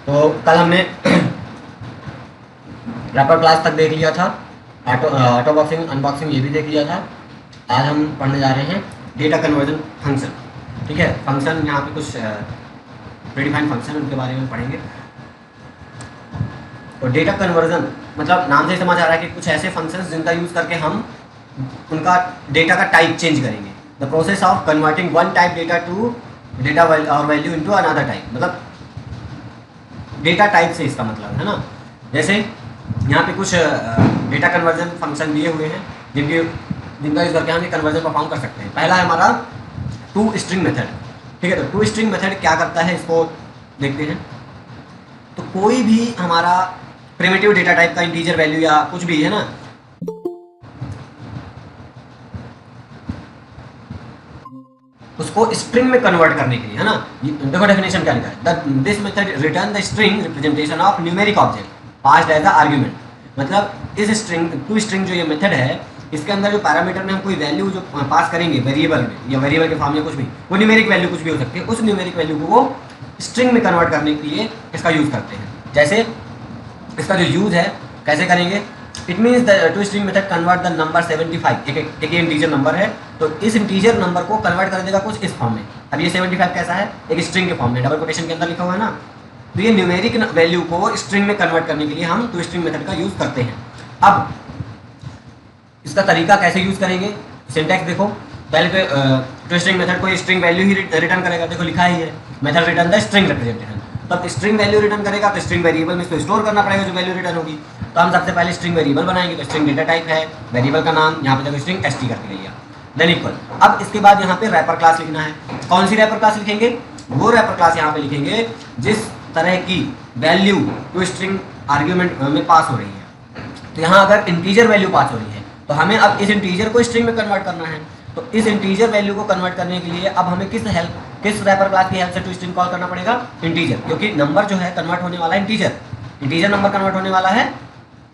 तो कल हमने रैपर क्लास तक देख लिया था, ऑटो बॉक्सिंग अनबॉक्सिंग ये भी देख लिया था। आज हम पढ़ने जा रहे हैं डेटा कन्वर्जन फंक्शन। ठीक है, फंक्शन यहाँ पे कुछ प्रीडिफाइंड फंक्शन उनके बारे में पढ़ेंगे। तो डेटा कन्वर्जन मतलब नाम से ही समझ आ रहा है कि कुछ ऐसे फंक्शंस जिनका यूज़ करके हम उनका डेटा का टाइप चेंज करेंगे। The process of converting one type data to data और वैल्यू इनटू अनदर टाइप, मतलब डेटा टाइप से इसका मतलब है ना। जैसे यहाँ पे कुछ डेटा कन्वर्जन फंक्शन दिए हुए हैं जिनका यूज़ करके हम ये कन्वर्जन परफॉर्म कर सकते हैं। पहला है हमारा टू स्ट्रिंग मेथड। ठीक है, तो टू स्ट्रिंग मेथड क्या करता है इसको देखते हैं। तो कोई भी हमारा प्रिमिटिव डेटा टाइप का इंटीजर वैल्यू या कुछ भी है ना, उसको स्ट्रिंग में कन्वर्ट करने के लिए है ना, देखो डेफिनेशन क्या लिखा है, this method return the string representation of numeric object passed as the argument. मतलब इस स्ट्रिंग टू स्ट्रिंग जो ये मेथड है, इसके अंदर जो पैरामीटर में हम कोई वैल्यू जो पास करेंगे वेरिएबल में या वेरिएबल के फॉर्म में कुछ भी, वो न्यूमेरिक वैल्यू कुछ भी हो सकती है, उस न्यूमेरिक वैल्यू को वो स्ट्रिंग में कन्वर्ट करने के लिए इसका यूज़ करते हैं। जैसे इसका जो यूज़ है कैसे करेंगे, it means the two string method convert the number 75, एक इंटीजर नंबर है तो इस इंटीजर नंबर को कन्वर्ट कर देगा कुछ इस फॉर्म में। अब ये 75 कैसा है, एक स्ट्रिंग के फॉर्म में डबल कोटेशन के अंदर लिखा हुआ है ना, तो ये न्यूमेरिक वैल्यू को स्ट्रिंग में कन्वर्ट करने के लिए हम टू स्ट्रिंग मेथड का यूज़ करते हैं। अब इसका तरीका कैसे यूज़ करेंगे, सिंटैक्स देखो। पहले तो टू स्ट्रिंग मेथड को स्ट्रिंग वैल्यू ही रिटर्न करेगा, देखो लिखा ही है method return the string representation. तब स्ट्रिंग वैल्यू रिटर्न करेगा तो स्ट्रिंग वेरिएबल में इसको स्टोर करना पड़ेगा जो वैल्यू रिटर्न होगी। तो हम सबसे पहले स्ट्रिंग वेरिएबल बनाएंगे, तो स्ट्रिंग डेटा टाइप है, वेरिएबल का नाम यहाँ पे देखो स्ट्रिंग st करके लिया, देन इक्वल। अब इसके बाद यहाँ पे रैपर क्लास लिखना है। कौन सी रैपर क्लास लिखेंगे, वो रैपर क्लास यहाँ पे लिखेंगे जिस तरह की वैल्यू टू स्ट्रिंग आर्ग्यूमेंट में पास हो रही है। तो यहाँ अगर इंटीजर वैल्यू पास हो रही है तो हमें अब इस इंटीजर को स्ट्रिंग में कन्वर्ट करना है। तो इस इंटीजर वैल्यू को कन्वर्ट करने के लिए अब हमें किस रैपर क्लास की हेल्प से टू स्ट्रिंग कॉल करना पड़ेगा, इंटीजर, क्योंकि नंबर जो है कन्वर्ट होने वाला है इंटीजर नंबर कन्वर्ट होने वाला है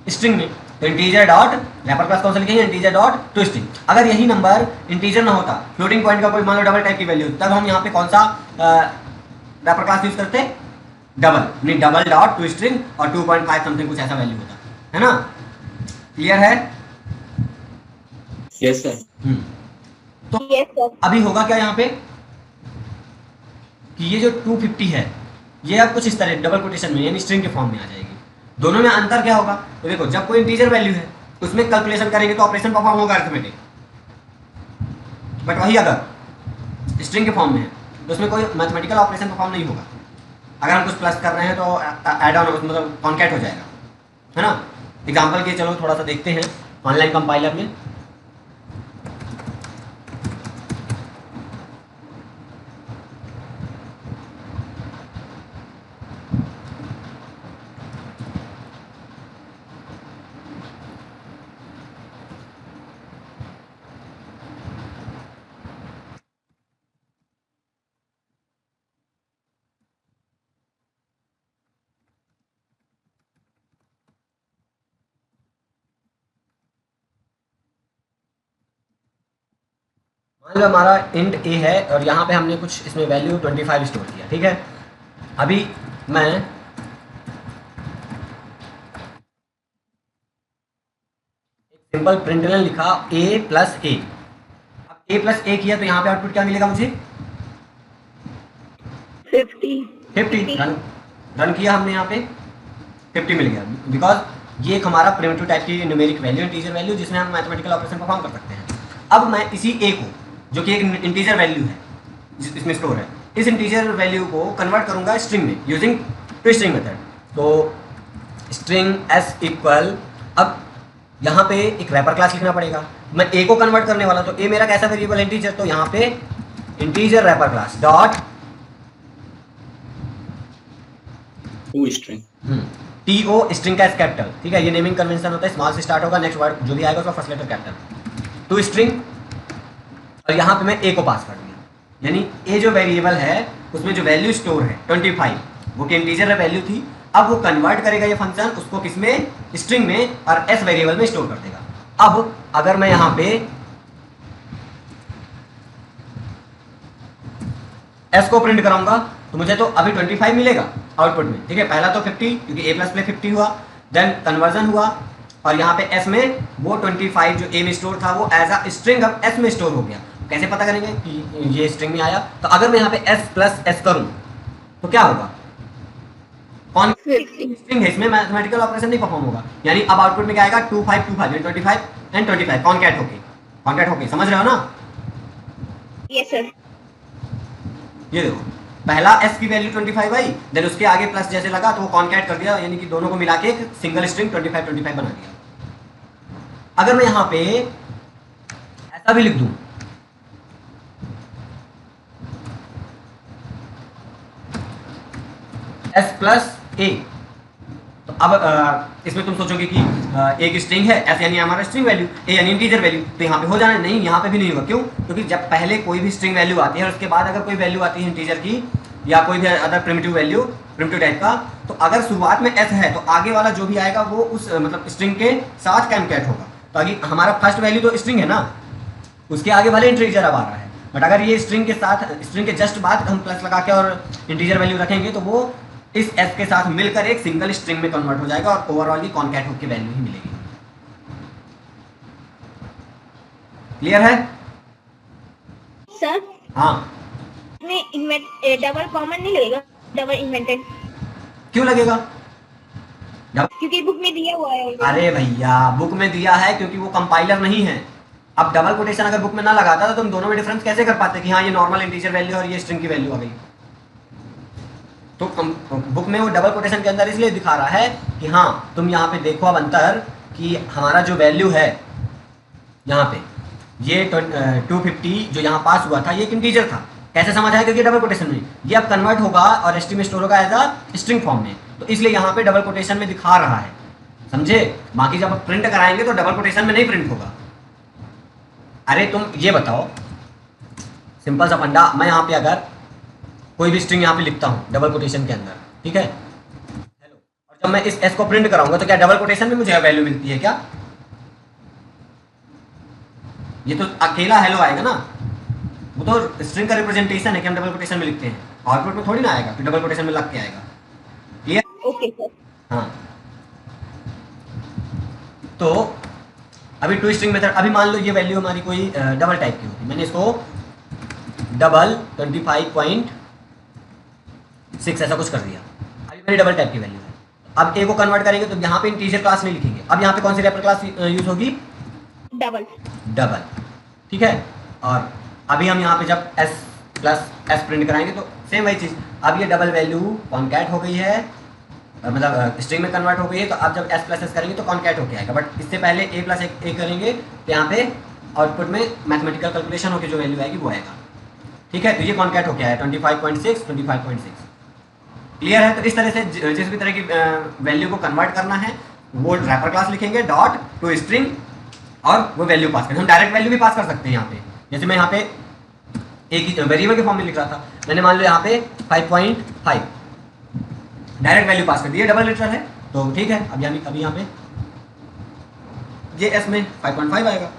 स्ट्रिंग में। तो इंटीजर डॉट रैपर क्लास कौन सा लिखेंगे, इंटीजर डॉट टू स्ट्रिंग। अगर यही नंबर इंटीजर ना होता, फ्लोटिंग पॉइंट का कोई मान लो डबल टाइप की वैल्यू, तब हम यहाँ पे कौन सा रैपर क्लास यूज करते, डबल डॉट टू स्ट्रिंग और 2.5 समथिंग कुछ ऐसा वैल्यू होता है ना। क्लियर है? Yes sir. तो अभी होगा क्या यहाँ पे कि ये जो 250 है ये अब कुछ इस तरह डबल कोटेशन में यानी स्ट्रिंग के फॉर्म में आ जाएगी। दोनों में अंतर क्या होगा, तो देखो जब कोई इंटीजर वैल्यू है उसमें कैलकुलेशन करेंगे तो ऑपरेशन परफॉर्म होगा अरिथमेटिक, बट वही अगर स्ट्रिंग के फॉर्म में है तो उसमें कोई मैथमेटिकल ऑपरेशन परफॉर्म नहीं होगा। अगर हम कुछ प्लस कर रहे हैं तो ऐड ऑन मतलब कॉन्कैट हो जाएगा, है ना। एग्जाम्पल के चलो थोड़ा सा देखते हैं ऑनलाइन कंपाइलर में। मान लो हमारा इंट ए है और यहाँ पे हमने कुछ इसमें वैल्यू 25 स्टोर किया। ठीक है, अभी मैं एक सिंपल प्रिंटलन लिखा a प्लस ए। अब a प्लस ए किया तो यहाँ पे आउटपुट क्या मिलेगा मुझे, 50 रन किया हमने, यहाँ पे 50 मिल गया, बिकॉज ये एक हमारा प्रिमिटिव टाइप की न्यूमेरिक वैल्यू इंटीजर वैल्यू जिसमें हम मैथमेटिकल ऑपरेशन परफॉर्म कर सकते हैं। अब मैं इसी a को जो कि एक इंटीजर वैल्यू है इसमें स्टोर है, इस इंटीजर वैल्यू को कन्वर्ट करूंगा स्ट्रिंग में यूजिंग टू स्ट्रिंग मेथड। तो स्ट्रिंग s इक्वल, अब यहाँ पे एक रैपर क्लास लिखना पड़ेगा। मैं a को कन्वर्ट करने वाला, तो a मेरा कैसा वेरिएबल है, इंटीजर, तो यहाँ पे integer wrapper class dot to string, T O string का कैपिटल। ठीक है, ये नेमिंग कन्वेंशन होता है, स्मॉल से स्टार्ट होगा, नेक्स्ट वर्ड जो भी आएगा उसका first letter capital, to string. और यहाँ पे मैं a को पास कर दिया, यानी a जो वेरिएबल है उसमें जो वैल्यू स्टोर है 25, वो कि इंटीजर वैल्यू थी, अब वो कन्वर्ट करेगा ये फंक्शन उसको किसमें, स्ट्रिंग में, और s वेरिएबल में स्टोर कर देगा। अब अगर मैं यहाँ पे s को प्रिंट कराऊंगा तो मुझे तो अभी 25 मिलेगा, आउटपुट में, ठीक है। पहला तो 50 क्योंकि a प्लस में 50 हुआ, देन कन्वर्जन हुआ और यहाँ पे s में वो 25 जो a में स्टोर था वो एज अ स्ट्रिंग अब s में स्टोर हो गया। कैसे पता करेंगे कि ये स्ट्रिंग में आया? तो अगर मैं यहाँ पे s प्लस s करूँ तो क्या होगा? कौन स्ट्रिंग है, इसमें मैथमेटिकल ऑपरेशन नहीं परफॉर्म होगा, यानी अब आउटपुट में क्या आएगा 25 25 यानी 25 एंड 25 कॉन्कैट होके, समझ रहे हो ना? Yes sir. ये देखो पहला s की वैल्यू 25 आई, देन उसके आगे प्लस जैसे लगा तो वो कॉन्कैट कर दिया, यानी कि दोनों को मिला के एक सिंगल स्ट्रिंग 25 25 बना दिया। अगर मैं यहाँ पे ऐसा भी लिख दूं s प्लस a, तो अब इसमें तुम सोचोगे कि एक स्ट्रिंग है, s यानी हमारा स्ट्रिंग वैल्यू, a यानी इंटीजर वैल्यू, तो यहाँ पे हो जाना नहीं, यहाँ पे भी नहीं होगा। क्यों? क्योंकि जब पहले कोई भी स्ट्रिंग वैल्यू आती है और उसके बाद अगर कोई वैल्यू आती है इंटीजर की या कोई भी other primitive value, primitive type का, तो अगर शुरुआत में s है तो आगे वाला जो भी आएगा वो उस मतलब स्ट्रिंग के साथ कॉन्कैट होगा। तो आगे हमारा फर्स्ट वैल्यू तो स्ट्रिंग है ना, उसके आगे वाले इंटीजर अब आ रहा है, बट अगर ये स्ट्रिंग के साथ, स्ट्रिंग के जस्ट बाद हम प्लस लगा के और इंटीजर वैल्यू रखेंगे तो वो इस s के साथ मिलकर एक सिंगल स्ट्रिंग में कन्वर्ट हो जाएगा और ओवरऑल की कॉन्कैट होकर वैल्यू ही मिलेगी। क्लियर है सर हाँ? में डबल कॉमन नहीं लगेगा, डबल इन्वेंटेड? क्यों लगेगा? क्योंकि बुक में दिया हुआ है। अरे भैया बुक में दिया है क्योंकि वो कंपाइलर नहीं है। अब डबल कोटेशन अगर बुक में ना लगाता तो तुम दोनों में डिफरेंस कैसे कर पाते कि हाँ ये नॉर्मल इंटीजर वैल्यू और ये स्ट्रिंग की वैल्यू आ गई? तो बुक में वो डबल कोटेशन के अंदर इसलिए दिखा रहा है कि हाँ तुम यहाँ पे देखो अब अंतर कि हमारा जो वैल्यू है यहाँ पे ये 250 जो यहाँ पास हुआ था ये एक इंटीजर था। कैसे समझ आया? क्योंकि डबल कोटेशन में ये अब कन्वर्ट होगा और एसटी में स्टोर होगा एज अ स्ट्रिंग फॉर्म में, तो इसलिए यहाँ पे डबल कोटेशन में दिखा रहा है, समझे? बाकी जब आप प्रिंट कराएंगे तो डबल कोटेशन में नहीं प्रिंट होगा। अरे तुम ये बताओ, सिंपल सा फंडा, मैं यहाँ पे अगर कोई भी स्ट्रिंग यहाँ पे लिखता हूँ डबल कोटेशन के अंदर, ठीक है, हेलो, और जब मैं इस s को प्रिंट कराऊंगा तो क्या डबल कोटेशन में मुझे वैल्यू मिलती है क्या? ये तो अकेला हेलो आएगा ना, वो तो स्ट्रिंग का रिप्रेजेंटेशन है कि हम डबल कोटेशन में लिखते हैं, आउटपुट में थोड़ी ना आएगा कि डबल कोटेशन में लग के आएगा। क्लियर? Okay sir. हाँ, तो अभी टू स्ट्रिंग मेथड, अभी मान लो ये वैल्यू हमारी कोई डबल टाइप की होगी, मैंने इसको डबल 25.6 ऐसा कुछ कर दिया, अभी मेरी डबल टाइप की वैल्यू है। अब ए को कन्वर्ट करेंगे तो यहाँ पे इंटीजर क्लास नहीं लिखेंगे, अब यहाँ पे कौन सी रेफर क्लास यूज होगी? डबल। डबल, ठीक है। और अभी हम यहाँ पे जब s प्लस एस प्रिंट कराएंगे तो सेम वही चीज़, अब ये डबल वैल्यू कॉन्कैट हो गई है, मतलब स्ट्रिंग में कन्वर्ट हो गई है, तो अब जब s प्लस एस करेंगे तो कॉन्कैट होके आएगा, बट इससे पहले a प्लस ए करेंगे तो यहाँ पे आउटपुट में मैथमेटिकल कैलकुलेशन होकर जो वैल्यू आएगी वो आएगा, ठीक है। तो ये कॉन्कैट होके आया 25.6 25.6। क्लियर है? तो इस तरह से जिस भी तरह की वैल्यू को कन्वर्ट करना है वो रैपर क्लास लिखेंगे डॉट टू स्ट्रिंग और वो वैल्यू पास करें। हम डायरेक्ट वैल्यू भी पास कर सकते हैं यहाँ पे, जैसे मैं यहाँ पे एक ही वेरिएबल के फॉर्म में लिख रहा था, मैंने मान लो यहाँ पे 5.5 डायरेक्ट वैल्यू पास कर दी, डबल लिटरल है तो ठीक है। अभी यहाँ पे ये एस में 5.5 आएगा,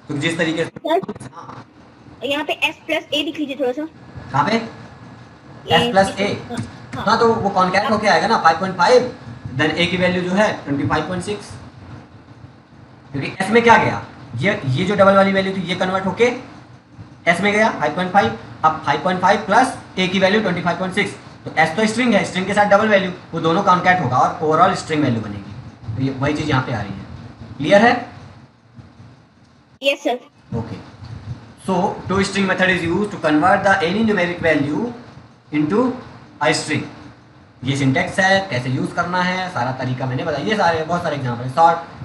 तो जिस तरीके से हाँ, यहाँ पे s प्लस ए लिख लीजिए थोड़ा सा। कहाँ पे s प्लस ए? हाँ तो वो कॉन्कैट होके आएगा ना 5.5, देन a की वैल्यू जो है 25.6, क्योंकि s में क्या गया, ये जो डबल वाली वैल्यू थी ये कन्वर्ट होके s में गया 5.5, अब 5.5 प्लस a की वैल्यू 25.6, तो s तो स्ट्रिंग है, स्ट्रिंग के साथ डबल वैल्यू, वो दोनों कॉन्कैट होगा और ओवरऑल स्ट्रिंग वैल्यू बनेगी। तो ये वही चीज़ यहाँ पे आ रही है। क्लियर है? Yes sir. Okay. So, toString method is used to convert the any numeric value into a string. ये सिंटेक्स है, कैसे यूज करना है सारा तरीका मैंने बताया, ये सारे बहुत सारे एग्जांपल है।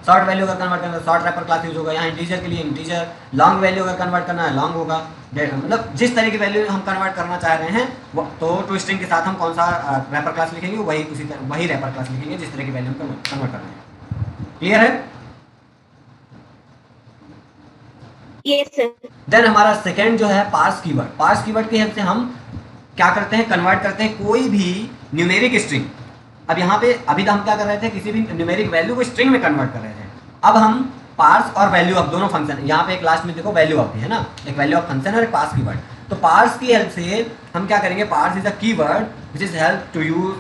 शॉर्ट वैल्यू अगर कन्वर्ट करना है शॉर्ट रैपर क्लास यूज होगा, यहाँ इंटीजर के लिए इंटीजर, लॉन्ग वैल्यू अगर कन्वर्ट करना है लॉन्ग होगा, मतलब जिस तरह की वैल्यू हम कन्वर्ट करना चाह रहे हैं वो, तो toString के साथ हम कौन सा रैपर क्लास लिखेंगे वही रैपर क्लास लिखेंगे जिस तरह की वैल्यू हम कन्वर्ट कर रहे हैं। क्लियर है? Yes sir. देन हमारा सेकेंड जो है पार्स कीवर्ड। पार्स कीवर्ड की हेल्प से हम क्या करते हैं, कन्वर्ट करते हैं कोई भी न्यूमेरिक स्ट्रिंग। अब यहाँ पे अभी तो हम क्या कर रहे थे, किसी भी न्यूमेरिक वैल्यू को स्ट्रिंग में कन्वर्ट कर रहे थे। अब हम पार्स और वैल्यू ऑफ दोनों फंक्शन, यहाँ पे एक लास्ट में देखो वैल्यू ऑफ है ना, एक वैल्यू ऑफ फंक्शन और एक पार्स कीवर्ड। तो पार्स की हेल्प से हम क्या करेंगे, parse is a keyword which is help to you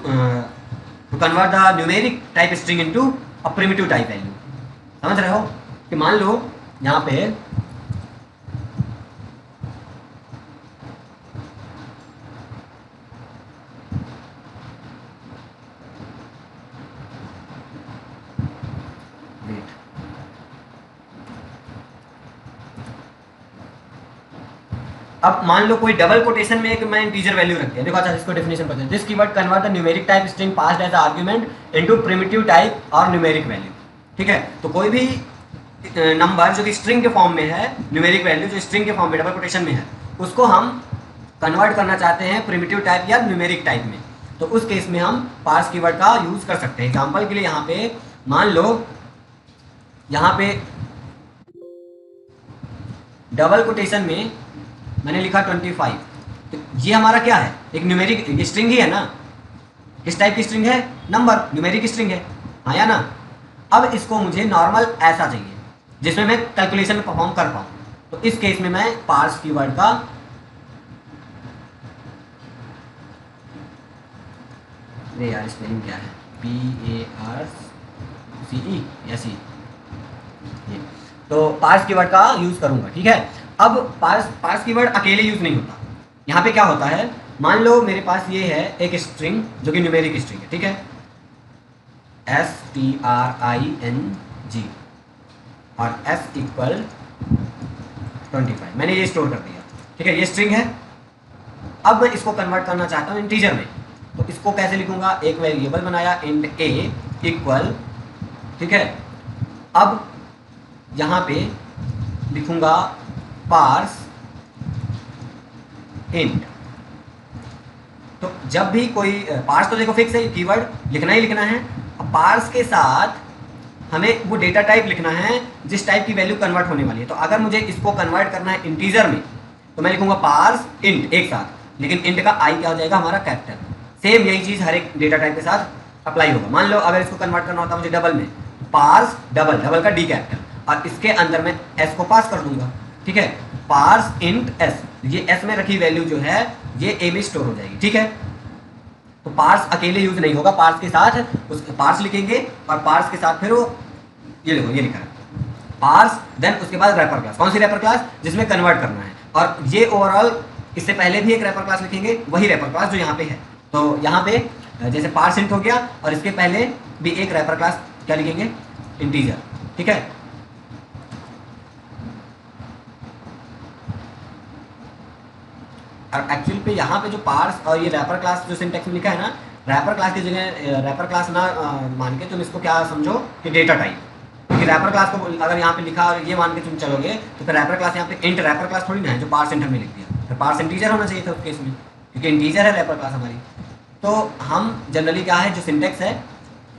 to convert the numeric type string into a primitive type value. समझ रहे हो कि मान लो यहाँ पे अब मान लो कोई डबल कोटेशन में एक मैं इंटीजर वैल्यू रख दिया। देखो अच्छा इसको डेफिनेशन पता है, this keyword convert the numeric type string passed as argument into primitive type और न्यूमेरिक वैल्यू। ठीक है, तो कोई भी नंबर जो कि स्ट्रिंग के फॉर्म में है, न्यूमेरिक वैल्यू जो स्ट्रिंग के फॉर्म में डबल कोटेशन में है, उसको हम कन्वर्ट करना चाहते हैं प्रिमिटिव टाइप या न्यूमेरिक टाइप में, तो उस केस में हम पार्स कीवर्ड का यूज कर सकते हैं। एग्जाम्पल के लिए यहाँ पे मान लो यहाँ पे डबल कोटेशन में मैंने लिखा 25, तो ये हमारा क्या है, एक न्यूमेरिक, ये स्ट्रिंग ही है ना। किस टाइप की स्ट्रिंग है, नंबर, न्यूमेरिक स्ट्रिंग है, हाँ या ना। अब इसको मुझे नॉर्मल ऐसा चाहिए जिसमें मैं कैलकुलेशन परफॉर्म कर पाऊँ, तो इस केस में मैं पार्स कीवर्ड का यार स्पेलिंग क्या है, PARCE या C, ये तो पार्स कीवर्ड का यूज करूंगा। ठीक है, अब पार्स कीवर्ड अकेले यूज नहीं होता। यहाँ पे क्या होता है, मान लो मेरे पास ये है एक स्ट्रिंग जो कि न्यूमेरिक स्ट्रिंग है, ठीक है, STRING और S इक्वल 25, मैंने ये स्टोर कर दिया। ठीक है, ये स्ट्रिंग है। अब मैं इसको कन्वर्ट करना चाहता हूँ इंटीजर में, तो इसको कैसे लिखूंगा, एक वेरिएबल बनाया इंट a इक्वल, ठीक है, अब यहाँ पे लिखूंगा पार्स इंट। तो जब भी कोई पार्स, तो देखो फिक्स है, कीवर्ड लिखना ही लिखना है। अब पार्स के साथ हमें वो डेटा टाइप लिखना है जिस टाइप की वैल्यू कन्वर्ट होने वाली है। तो अगर मुझे इसको कन्वर्ट करना है इंटीजर में, तो मैं लिखूंगा पार्स इंट एक साथ, लेकिन इंट का आई क्या हो जाएगा, हमारा कैपिटल। सेम यही चीज़ हर एक डेटा टाइप के साथ अप्लाई होगा। मान लो अगर इसको कन्वर्ट करना होता मुझे डबल में, पार्स डबल, डबल का डी कैपिटल, और इसके अंदर मैं एस को पास कर दूंगा। ठीक है, पार्स इंट एस, ये एस में रखी वैल्यू जो है ये ए में स्टोर हो जाएगी। ठीक है, तो पार्स अकेले यूज नहीं होगा, पार्स के साथ उस पार्स लिखेंगे और पार्स के साथ फिर वो ये लिखो, ये लिखा है पार्स, देन उसके बाद रैपर क्लास। कौन सी रैपर क्लास, जिसमें कन्वर्ट करना है, और ये ओवरऑल इससे पहले भी एक रैपर क्लास लिखेंगे, वही रैपर क्लास जो यहाँ पे है। तो यहाँ पे जैसे पार्स इंट हो गया, और इसके पहले भी एक रैपर क्लास क्या लिखेंगे, इंटीजर। ठीक है, और एक्चुअल पे यहाँ पे जो पार्स और ये रैपर क्लास जो सिंटैक्स में लिखा है ना, रैपर क्लास की जगह रैपर क्लास ना मान के तुम इसको क्या समझो कि डेटा टाइप, क्योंकि रैपर क्लास को अगर यहाँ पे लिखा और ये मान के तुम चलोगे तो फिर रैपर क्लास यहाँ पे इंट रैपर क्लास थोड़ी ना है जो पार्स इंट हमने लिख दिया, फिर पार्स इंटीजर होना चाहिए था उस केस में, क्योंकि इंटीजर है रैपर क्लास हमारी। तो हम जनरली क्या है, जो सिंटैक्स है,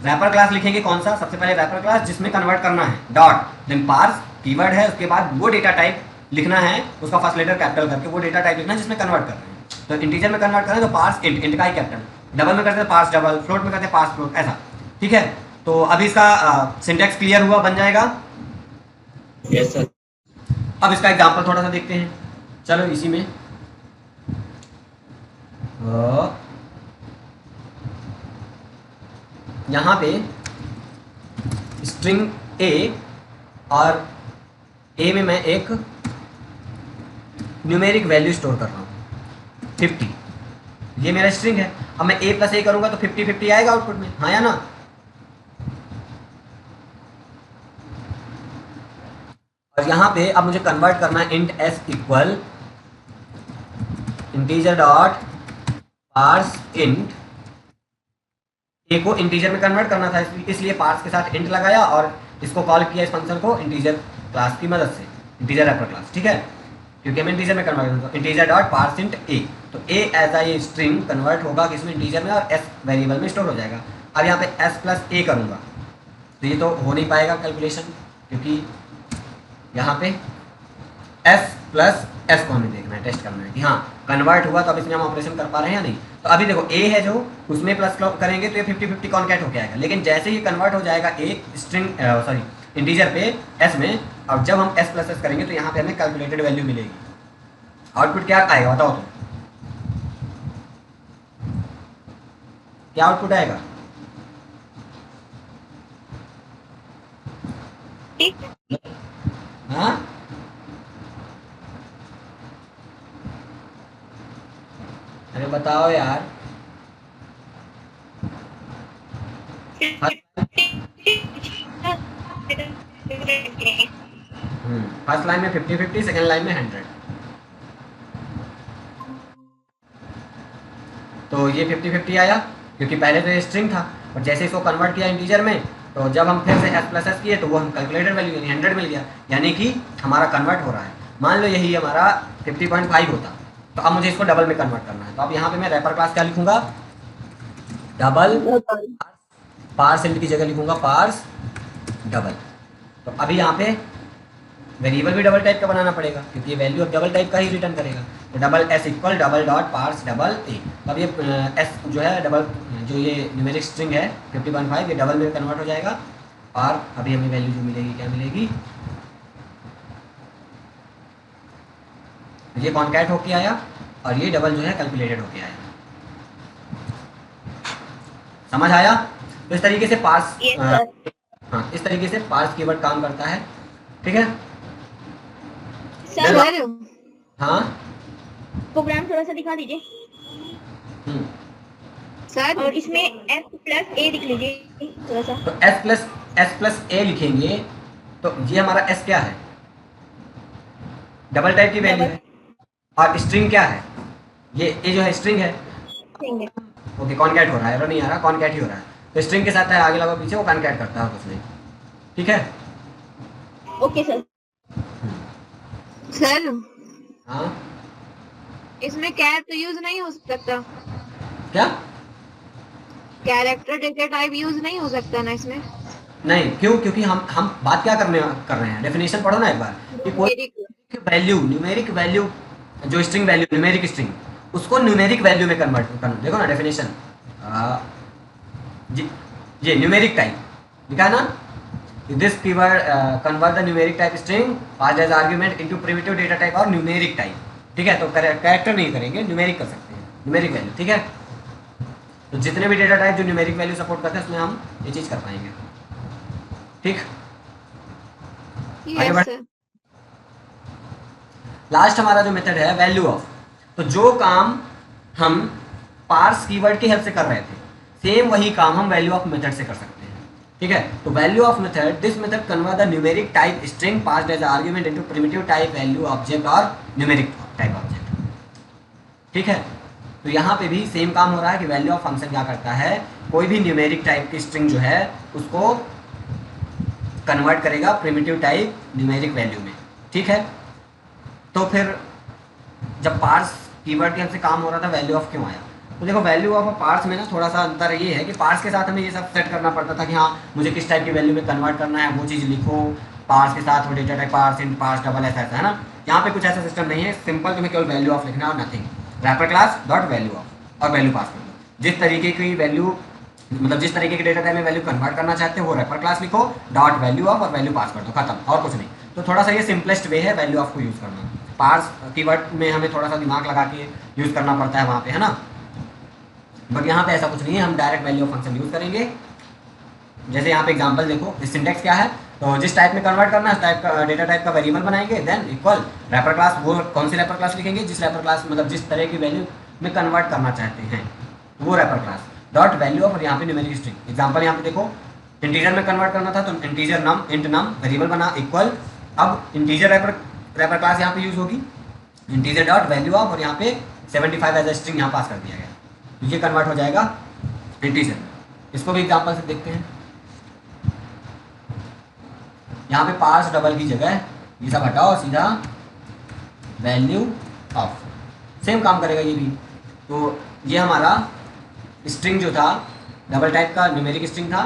रैपर क्लास लिखेंगे कौन सा, सबसे पहले रैपर क्लास जिसमें कन्वर्ट करना है, डॉट, देन पार्स कीवर्ड है, उसके बाद वो डेटा टाइप लिखना है, उसका फर्स्ट लेटर कैपिटल करके वो डेटा टाइप लिखना है जिसमें कन्वर्ट कर रहे हैं। तो इंटीजर में कन्वर्ट करें तो पार्स इंट, इंट का ही कैपिटल, डबल में करते हैं पार्स डबल, फ्लोट में करते हैं पार्स फ्लोट, ऐसा। ठीक है, तो अभी इसका सिंटैक्स क्लियर हुआ, बन जाएगा। Yes sir. अब इसका एग्जांपल थोड़ा सा देखते हैं, चलो इसी में यहाँ पे स्ट्रिंग ए, और ए में मैं एक न्यूमेरिक वैल्यू स्टोर कर रहा हूँ 50, ये मेरा स्ट्रिंग है। अब मैं ए प्लस ए करूँगा तो 50-50 आएगा आउटपुट में, हाँ या ना। और यहाँ पे अब मुझे कन्वर्ट करना है int S equal integer dot parse int, A को इंटीजर में कन्वर्ट करना था, इसलिए पार्स के साथ इंट लगाया और इसको कॉल किया इस फंक्शन को इंटीजर क्लास की मदद से, इंटीजर रैपर क्लास। ठीक है, क्योंकि मैं इंटीजर में कन्वर्ट करूँगा, इंटीजर डॉट पार्स इंट ए, तो ए एज ये स्ट्रिंग कन्वर्ट होगा किसमें, इंटीजर में, और एस वेरिएबल में स्टोर हो जाएगा। अब यहाँ पे एस प्लस ए करूँगा तो ये तो हो नहीं पाएगा कैलकुलेशन, क्योंकि यहाँ पे एस प्लस एस को हमें देखना है, टेस्ट करना है कि हाँ कन्वर्ट हुआ, तो अब इसमें हम ऑपरेशन कर पा रहे हैं या नहीं। तो अभी देखो ए है जो, उसमें प्लस करेंगे तो ये 50-50 कॉन्कैट होके आएगा, लेकिन जैसे ही कन्वर्ट हो जाएगा ए स्ट्रिंग सॉरी इंटीजर पे एस में, अब जब हम एस प्लस एस करेंगे तो यहाँ पे हमें कैलकुलेटेड वैल्यू मिलेगी। आउटपुट क्या आएगा बताओ तुम, क्या आउटपुट आएगा? ठीक। हाँ अरे बताओ यार। फर्स्ट लाइन में 50-50, सेकंड लाइन में 100। तो ये 50-50 आया क्योंकि पहले तो ये स्ट्रिंग था और जैसे इसको कन्वर्ट किया इंटीजर में, तो जब हम फिर से एस प्लस एस किए तो वो हम कैलकुलेटेड वैल्यू यानी 100 मिल गया, यानी कि हमारा कन्वर्ट हो रहा है। मान लो यही हमारा 50.5 होता, तो अब मुझे इसको डबल में कन्वर्ट करना है। तो अब यहाँ पे मैं रैपर क्लास क्या लिखूंगा, डबल पार्स इंट की जगह लिखूंगा पार्स डबल। तो अभी यहाँ पे वेरिएबल भी डबल टाइप का बनाना पड़ेगा क्योंकि ये वैल्यू अब डबल टाइप का ही रिटर्न करेगा। तो double s equal double dot parse double a. तो अब ये एस जो है डबल, जो ये न्यूमेरिक स्ट्रिंग है 50.5, ये डबल में कन्वर्ट हो जाएगा और अभी हमें वैल्यू जो मिलेगी क्या मिलेगी, ये कॉन्कैट होके आया और ये डबल जो है कैलकुलेटेड होके आया। समझ आया? तो इस तरीके से पार्स, Yes, sir. हाँ इस तरीके से पार्स कीवर्ड काम करता है। ठीक है सर हाँ प्रोग्राम थोड़ा सा दिखा दीजिए हम्म। सर, और इसमें S+A लिख लीजिए थोड़ा सा। तो एस प्लस ए लिखेंगे तो ये हमारा एस क्या है, डबल टाइप की वैल्यू है, और स्ट्रिंग क्या है, ये जो है स्ट्रिंग है। ओके कॉन्कैट हो रहा है, एरर नहीं आ रहा, कॉन्कैट ही हो रहा है। तो स्ट्रिंग के साथ है आगे लगा पीछे वो कॉन्कैट करता है कुछ नहीं। ठीक है ओके सर। सर हाँ इसमें कैर तो यूज नहीं हो सकता, क्या कैरेक्टर डेटा टाइप यूज नहीं हो सकता ना इसमें? नहीं, क्यों? क्योंकि हम बात क्या कर रहे हैं, डेफिनेशन पढ़ो ना एक बार कि कोई वैल्यू, न्यूमेरिक वैल्यू, जो स्ट्रिंग वैल्यू न्यूमेरिक स्ट्रिंग, उसको न्यूमेरिक वैल्यू में कन्वर्ट कर, देखो ना डेफिनेशन, ये न्यूमेरिक टाइप लिखा है ना, this keyword convert the numeric type string passed as argument into primitive data type और न्यूमेरिक टाइप। ठीक है, तो कैरेक्टर नहीं करेंगे, न्यूमेरिक कर सकते हैं, न्यूमेरिक वैल्यू। ठीक है, तो जितने भी डेटा टाइप जो न्यूमेरिक वैल्यू सपोर्ट करते हैं उसमें हम ये चीज़ कर पाएंगे। ठीक, आगे बढ़। सर लास्ट हमारा जो मेथड है वैल्यू ऑफ, तो जो काम हम पार्स कीवर्ड की हेल्प से कर रहे थे, सेम वही काम हम वैल्यू ऑफ मेथड से कर सकते हैं। ठीक है, तो value of method, this method convert the numeric type string passed as argument into primitive type value object और न्यूमेरिक टाइप ऑब्जेक्ट। ठीक है, तो यहाँ पे भी सेम काम हो रहा है कि वैल्यू ऑफ फंक्शन क्या करता है, कोई भी न्यूमेरिक टाइप की स्ट्रिंग जो है उसको कन्वर्ट करेगा प्रिमिटिव टाइप न्यूमेरिक वैल्यू में। ठीक है, तो फिर जब पार्स कीवर्ड के हमसे काम हो रहा था वैल्यू ऑफ क्यों आया, तो देखो वैल्यू ऑफ पार्स में ना थोड़ा सा अंतर ये है कि पार्स के साथ हमें ये सब सेट करना पड़ता था कि हाँ मुझे किस टाइप की वैल्यू में कन्वर्ट करना है, वो चीज़ लिखो पार्स के साथ, वो data type parse int parse double ऐसा है ना। यहाँ पे कुछ ऐसा सिस्टम नहीं है, सिंपल तुम्हें केवल वैल्यू ऑफ लिखना और nothing, wrapper class dot value of और वैल्यू पास कर दो। जिस तरीके की वैल्यू, मतलब जिस तरीके के डेटा टाइप में वैल्यू कन्वर्ट करना चाहते हो वो रैपर क्लास लिखो, डॉट वैल्यू ऑफ और वैल्यू पास कर दो, खत्म, और कुछ नहीं। तो थोड़ा सा ये सिंपलेस्ट वे है वैल्यू ऑफ को यूज़ करना। पार्स कीवर्ड में हमें थोड़ा सा दिमाग लगा के यूज़ करना पड़ता है वहाँ पे, है ना, बट यहाँ पे ऐसा कुछ नहीं है, हम direct value of function use करेंगे। जैसे यहाँ पे एग्जांपल देखो, इस सिंटेक्स क्या है, तो जिस टाइप में कन्वर्ट करना है उस टाइप का डेटा टाइप का वेरिएबल बनाएंगे, देन इक्वल रैपर क्लास, वो कौन सी रैपर क्लास लिखेंगे, जिस रैपर क्लास मतलब जिस तरह की वैल्यू में कन्वर्ट करना चाहते हैं वो wrapper class dot value of, और यहाँ पे न्यूमेरिक स्ट्रिंग। एग्जांपल यहाँ पे देखो, इंटीजर में कन्वर्ट करना था तो इंटीजर नम इंट नम वेरिएबल बना इक्वल, अब इंटीजर रैपर क्लास यहाँ पे यूज़ होगी, इंटीजर डॉट वैल्यू ऑफ, और यहाँ पे 75 एज ए स्ट्रिंग यहाँ पास कर दिया गया, तो ये कन्वर्ट हो जाएगा इंटीजर। इसको भी एग्जांपल से देखते हैं। यहाँ पे पार्स डबल की जगह ये सब हटाओ, सीधा वैल्यू ऑफ, सेम काम करेगा ये भी। तो ये हमारा स्ट्रिंग जो था डबल टाइप का न्यूमेरिक स्ट्रिंग था,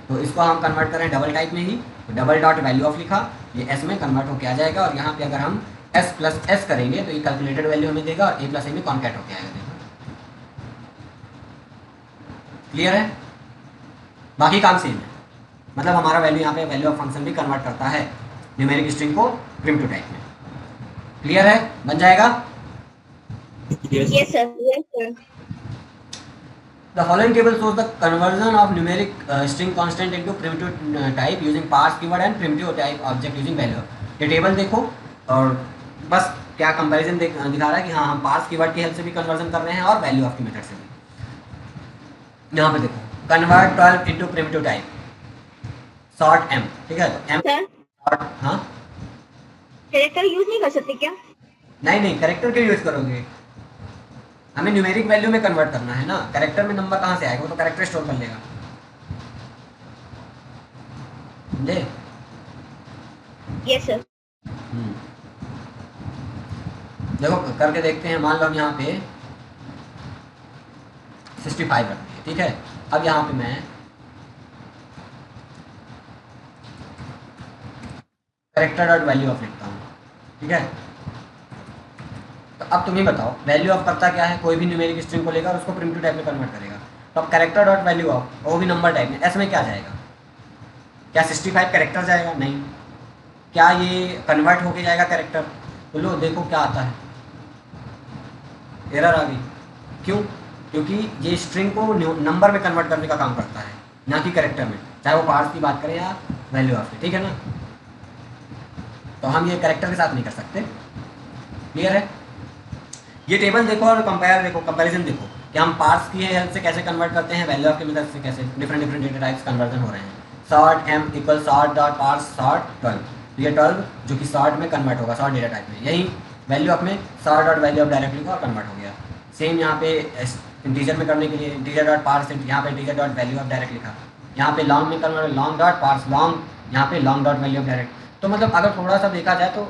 तो इसको हम कन्वर्ट करें डबल टाइप में ही, तो डबल डॉट वैल्यू ऑफ लिखा, ये एस में कन्वर्ट होके आ जाएगा, और यहाँ पे अगर हम एस प्लस एस करेंगे तो ये कैलकुलेटेड वैल्यू हमें देगा और ए प्लस ए में कॉन्कैट होके आएगा। देखो क्लियर है, बाकी काम सेम है, मतलब हमारा वैल्यू यहाँ पे वैल्यू ऑफ फंक्शन भी कन्वर्ट करता है न्यूमेरिक स्ट्रिंग को प्रिमिटिव टाइप में। क्लियर है, बन जाएगा। Yes. Yes, sir. Yes, sir. The following table shows the conversion of numeric string constant into primitive type using parse keyword and primitive type object using value. ये table देखो और बस क्या comparison दिखा रहा है कि हाँ हम पार्स कीवर्ड की हेल्प से भी कन्वर्जन कर रहे हैं और वैल्यू ऑफ की मेथड से भी। यहाँ पे देखो convert 12 into primitive type short M, ठीक है, तो एम सर शॉर्ट, हाँ कैरेक्टर यूज नहीं कर सकते क्या? नहीं कैरेक्टर क्यों यूज करोगे, हमें न्यूमेरिक वैल्यू में कन्वर्ट करना है ना, कैरेक्टर में नंबर कहाँ से आएगा, वो तो कैरेक्टर स्टोर कर लेगा, समझे? Yes sir. देखो करके देखते हैं। मान लो हम यहाँ पे 65 रख दिए, ठीक है। अब यहाँ पे मैं कैरेक्टर डॉट वैल्यू ऑफ लिखता हूँ, ठीक है। तो अब तुम ही बताओ वैल्यू ऑफ करता क्या है, कोई भी न्यूमेरिक स्ट्रिंग को लेगा और उसको प्रिमिटिव टाइप में कन्वर्ट करेगा। तो अब कैरेक्टर डॉट वैल्यू ऑफ, वो भी नंबर टाइप में, ऐसे में क्या जाएगा, क्या 65 कैरेक्टर जाएगा? नहीं। क्या ये कन्वर्ट होके जाएगा कैरेक्टर? तो लो देखो क्या आता है, एरर आ गई। क्यों? क्योंकि ये स्ट्रिंग को नंबर में कन्वर्ट करने का काम करता है, ना कि कैरेक्टर में, चाहे वो पार्ट्स की बात करें या वैल्यू ऑफ, ठीक है ना। तो हम ये कैरेक्टर के साथ नहीं कर सकते, क्लियर है। ये टेबल देखो और कंपेयर देखो, कंपैरिजन देखो कि हम पार्ट्स की हेल्प से कैसे कन्वर्ट करते हैं, वैल्यू ऑफ की मेथड से कैसे डिफरेंट डेटा टाइप्स कन्वर्जन हो रहे हैं। Short M equal short dot parse short 12, तो ये 12 जो कि सॉर्ट में कन्वर्ट होगा, सॉर्ट डेटा टाइप में। यही वैल्यू ऑफ में sort dot value of directly का और कन्वर्ट हो गया। सेम यहाँ पे इंटीजर में करने के लिए इंटीजर डॉट पार्स, यहाँ पे integer dot value of direct लिखा, यहाँ पे लॉन्ग में convert long dot parse long, यहाँ पे long dot value of direct. तो मतलब अगर थोड़ा सा देखा जाए तो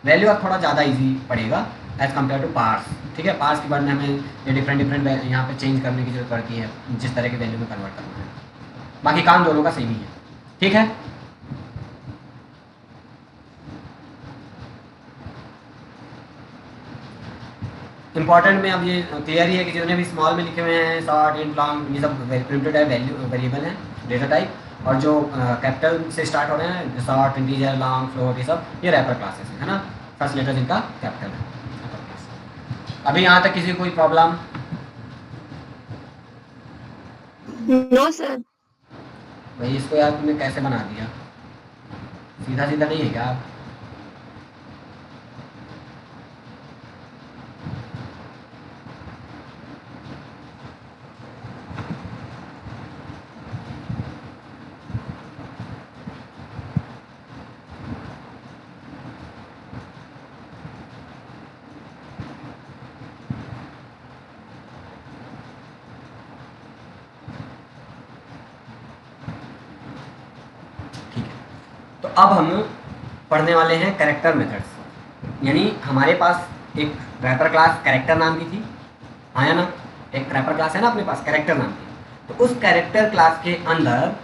वैल्यू ऑफ थोड़ा ज़्यादा ईजी पड़ेगा एज कम्पेयर टू पार्स, ठीक है। पार्स के बाद में हमें ये डिफरेंट यहाँ पे चेंज करने की जरूरत पड़ती है, जिस तरह की वैल्यू में कन्वर्ट करना है। बाकी काम दोनों का सेम ही है, ठीक है। इंपॉर्टेंट में अब ये क्लियर ही है कि जितने भी स्मॉल में लिखे हुए हैं शॉर्ट इंट लॉन्ग, ये सब प्रिमिटिव टाइप वैल्यू वेरिएबल हैं, डेटा टाइप, और जो कैपिटल से स्टार्ट हो रहे हैं शॉर्ट इंटीजर लॉन्ग फ्लोट, ये सब ये रैपर क्लासेस है ना, फर्स्ट लेटर जिनका कैपिटल है। अभी यहाँ तक किसी को कोई प्रॉब्लम? No sir. भाई इसको यार तुमने कैसे बना दिया, सीधा सीधा नहीं है क्या? तो अब हम पढ़ने वाले हैं कैरेक्टर मेथड्स। यानी हमारे पास एक रैपर क्लास कैरेक्टर नाम की थी, आया ना, एक रैपर क्लास है ना अपने पास कैरेक्टर नाम की। तो उस कैरेक्टर क्लास के अंदर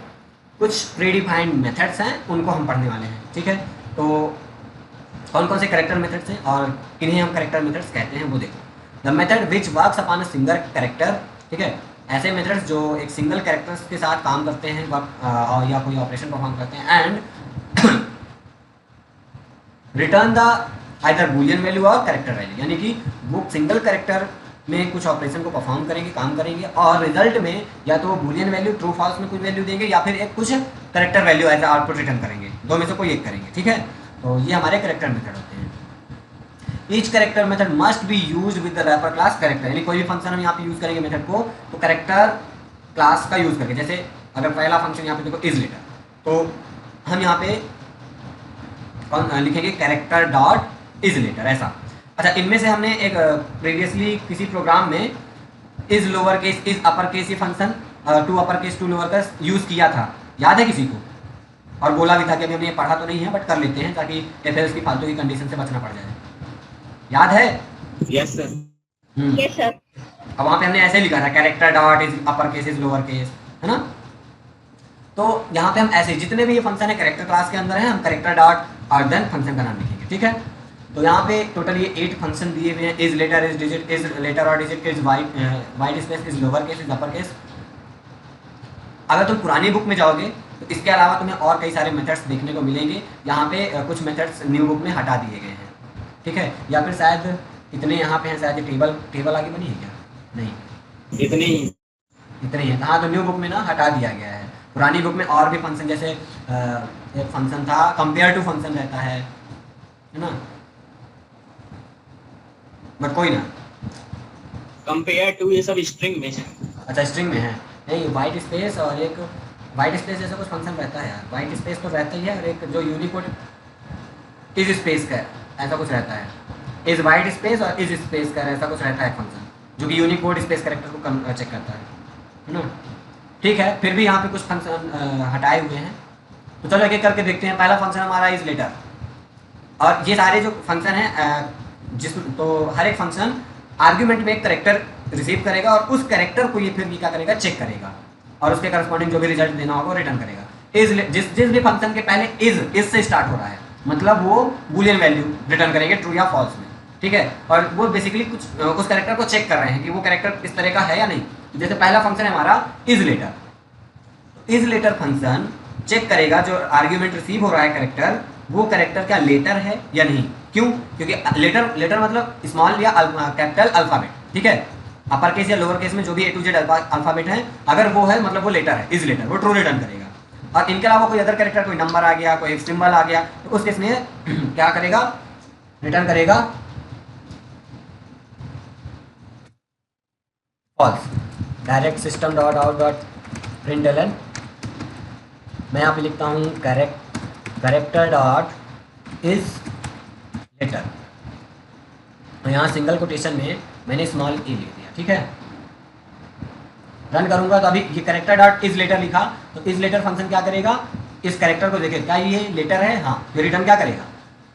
कुछ प्रीडिफाइंड मेथड्स हैं, उनको हम पढ़ने वाले हैं, ठीक है। तो कौन कौन से कैरेक्टर मेथड्स हैं और किन्हें हम कैरेक्टर मेथड्स कहते हैं वो देखो। The method which works upon a single character, ठीक है, ऐसे मेथड्स जो एक सिंगल कैरेक्टर्स के साथ काम करते हैं या कोई ऑपरेशन परफॉर्म करते हैं, and return the either Boolean value और कैरेक्टर वैल्यू, यानी कि वो सिंगल कैरेक्टर में कुछ ऑपरेशन को परफॉर्म करेंगे, काम करेंगे, और रिजल्ट में या तो बूलियन वैल्यू ट्रू फॉल्स में कुछ वैल्यू देंगे या फिर एक कुछ character value as output return करेंगे, दो में से कोई एक करेंगे, ठीक है। तो ये हमारे कैरेक्टर मेथड होते हैं। Each character method must be use with the wrapper class character, यानी कोई भी फंक्शन हम यहाँ पे यूज करेंगे मेथड को तो कैरेक्टर क्लास का यूज करके। जैसे अगर पहला फंक्शन यहाँ पे देखो इज लेटर, तो हम यहाँ पे लिखेंगे कैरेक्टर डॉट इज लेटर, ऐसा। अच्छा, इनमें से हमने एक प्रीवियसली किसी प्रोग्राम में is lower case is upper case ये function to upper case to lower case use किया था, याद है किसी को? और बोला भी था कि अभी हमने ये पढ़ा तो नहीं है बट कर लेते हैं ताकि एफ की फालतू की कंडीशन से बचना पड़ जाए, याद है? Yes sir. Yes sir. अब वहाँ पे हमने ऐसे लिखा था character dot is upper case is lower case, है ना। तो यहाँ पे हम ऐसे जितने भी ये फंक्शन है कैरेक्टर क्लास के अंदर है, हम कैरेक्टर डॉट और देन फंक्शन का नाम लिखेंगे, ठीक है। तो यहाँ पे टोटल ये 8 फंक्शन दिए हुए हैं, is letter is digit is letter और digit is white space is lower case is upper case. अगर तुम पुरानी बुक में जाओगे तो इसके अलावा तुम्हें और कई सारे मेथड्स देखने को मिलेंगे। यहाँ पे कुछ मेथड्स न्यू बुक में हटा दिए गए हैं, ठीक है, या फिर शायद इतने यहाँ पे हैं शायद, टेबल आगे बनी है क्या? नहीं, इतनी ही। इतने ही है। हाँ, तो न्यू बुक में ना हटा दिया गया है। पुरानी बुक में और भी फंक्शन, जैसे एक फंक्शन था कंपेयर टू फंक्शन रहता है ना, बट कोई ना। कंपेयर टू ये सब स्ट्रिंग में है। अच्छा, स्ट्रिंग में है। नहीं, वाइट स्पेस और एक वाइट स्पेस जैसा कुछ फंक्शन रहता है यार। वाइट स्पेस तो रहता ही है, और एक जो यूनिकोड इज स्पेस का ऐसा कुछ रहता है। इज वाइट स्पेस और इज स्पेस का ऐसा कुछ रहता है फंक्शन, जो कि यूनिकोड स्पेस कैरेक्टर को चेक करता है ना। ठीक है, फिर भी यहाँ पे कुछ फंक्शन हटाए हुए हैं, तो चलो एक एक करके देखते हैं। पहला फंक्शन हमारा इज लेटर, और ये सारे जो फंक्शन हैं जिस तो हर एक फंक्शन आर्ग्यूमेंट में एक करेक्टर रिसीव करेगा, और उस करेक्टर को ये फिर भी क्या करेगा, चेक करेगा, और उसके करस्पॉन्डिंग जो भी रिजल्ट देना होगा रिटर्न करेगा। इज जिस भी फंक्शन के पहले इज से स्टार्ट हो रहा है, मतलब वो बूलियन वैल्यू रिटर्न करेंगे ट्रू या फॉल्स में। ठीक है, और वो बेसिकली कुछ उस करेक्टर को चेक कर रहे हैं कि वो करेक्टर इस तरह का है या नहीं। जैसे पहला फंक्शन है हमारा is letter. Is letter function check करेगा जो आर्ग्यूमेंट रिसीव हो रहा है करेक्टर, वो करेक्टर क्या लेटर है या नहीं। क्यों? क्योंकि लेटर मतलब स्मॉल या कैपिटल अल्फाबेट। ठीक है, अपर केस या लोअर केस में जो भी ए टू जेड अल्फाबेट है, अगर वो है मतलब वो लेटर है, इज लेटर, वो ट्रू रिटर्न करेगा। और इनके अलावा कोई अदर करेक्टर, कोई नंबर आ गया, कोई सिंबल आ गया, तो उस केस में क्या करेगा, रिटर्न करेगा false. Direct system dot out dot println, मैं यहाँ पे लिखता हूँ करेक्टर डॉट इज लेटर, और यहाँ सिंगल कोटेशन में मैंने स्मॉल ए लिख दिया। ठीक है, रन करूंगा तो अभी ये करेक्टर डॉट इज लेटर लिखा, तो इज लेटर फंक्शन क्या करेगा, इस करेक्टर को देखे क्या ये लेटर है, हाँ, ये रिटर्न क्या करेगा,